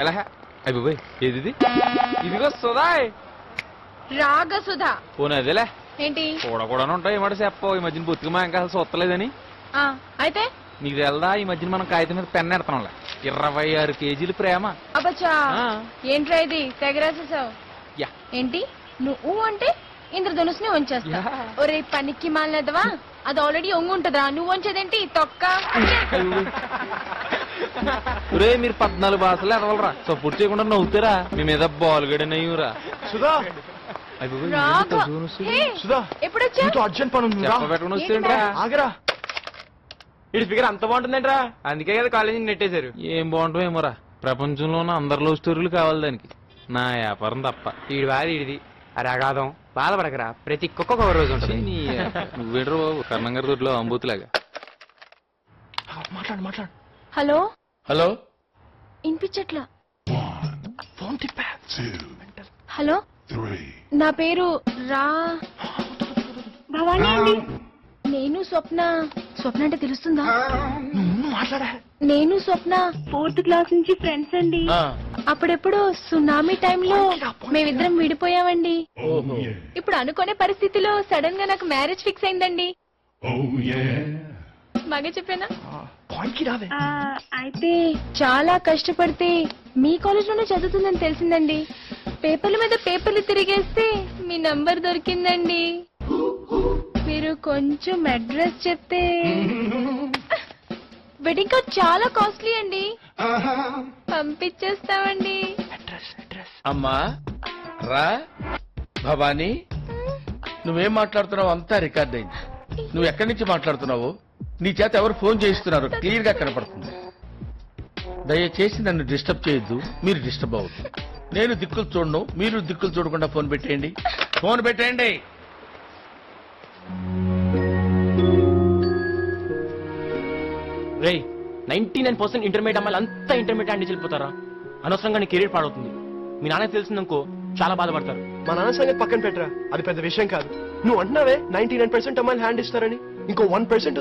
ఎలా అయిపోయి ఏది ఇదిగో సుధాయ్ రాగ సుధా పోనీ అదేలే ఏంటి కూడా ఉంటాయి ఏమాట చెప్పవు ఈ మధ్యన బొత్తిగా మా ఇంకా అసలు చూస్తలేదని అయితే నీకు తెలదా ఈ మధ్యన మనం కాగితం మీద పెన్ ఎడతాంలే 26 కేజీలు ప్రేమ అబ్బచ్చా ఏంట్రా ఇది తెగరాసేసావు ఏంటి నువ్వు అంటే ఇంద్రధనుస్ని వంచేస్తా ఒరే పనికి మాలనేదవా అది ఆల్రెడీ ఒంగుంటదా నువ్వు వంచేదేంటి తొక్క రే మీరు 14 భాషలు ఎదవలరా సపోర్ట్ చేయకుండా నవ్వుతారా మీ మీద బాల్ గడనయ్యూరా సుధా ఆగరా ఇటు ఫిగర్ అంత బాగుంటుందంటరా అందుకే కదా కాలేజీ నెట్టేశారు ఏం బాగుంటామేమోరా ప్రపంచంలో ఉన్న అందరి లవ్ స్టోరీలు కావాలి దానికి నా వ్యాపారం తప్ప ఈడి వారి ఇడిది అరే అగాధం బాధపడకరా ప్రతి కుక్క ఒక రోజు ఉంటుంది నువ్వేంట్రా బాబు కర్ణంగారి దొడ్లో అంబూతులాగా మాట్లాడు మాట్లాడు హలో హలో ఇన్పించట్లా ఫోన్ తిప్పా హలో నా పేరు భవానీ అండి నేను స్వప్న అంటే తెలుస్తుందా మాట్లాడా నేను స్వప్న 4th క్లాస్ నుంచి ఫ్రెండ్స్ అండి అప్పుడెప్పుడు సునామీ టైంలో మేమిద్దరం విడిపోయామండి ఇప్పుడు అనుకునే పరిస్థితిలో సడన్ గా నాకు మ్యారేజ్ ఫిక్స్ అయిందండి బాగా చెప్పానా అయితే చాలా కష్టపడితే మీ కాలేజ్ లోనే చదువుతుందని తెలిసిందండి పేపర్ల మీద పేపర్లు తిరిగేస్తే మీ నంబర్ దొరికిందండి మీరు కొంచెం అడ్రస్ చెప్తే వెడ్డింగ్ కార్డ్ చాలా కాస్ట్లీ అండి పంపించేస్తామండి అమ్మా రా భవానీ నువ్వేం మాట్లాడుతున్నావు అంతా రికార్డ్ అయింది నువ్వు ఎక్కడి నుంచి మాట్లాడుతున్నావు నీ చేత ఎవరు ఫోన్ చేయిస్తున్నారు క్లియర్ గా కనపడుతుంది దయచేసి నన్ను డిస్టర్బ్ చేయొద్దు మీరు డిస్టర్బ్ అవ్వద్దు నేను దిక్కులు చూడను మీరు దిక్కులు చూడకుండా ఫోన్ పెట్టేయండి ఫోన్ పెట్టేయండి రేయ్ 99% ఇంటర్మీడియట్ అమ్మాయిలు అంతా ఇంటర్మీడియట్ అండి వెళ్ళిపోతారా అనవసరంగా నీ కెరీర్ పాడవుతుంది మీ నాన్న తెలిసిందనుకో చాలా బాధపడతారు మా నాన్న సంగతి పక్కన పెట్టరా అది పెద్ద విషయం కాదు నువ్వు అంటున్నావే 99% అమ్మాయిలు హ్యాండ్ ఇస్తారని ఇంకో 1%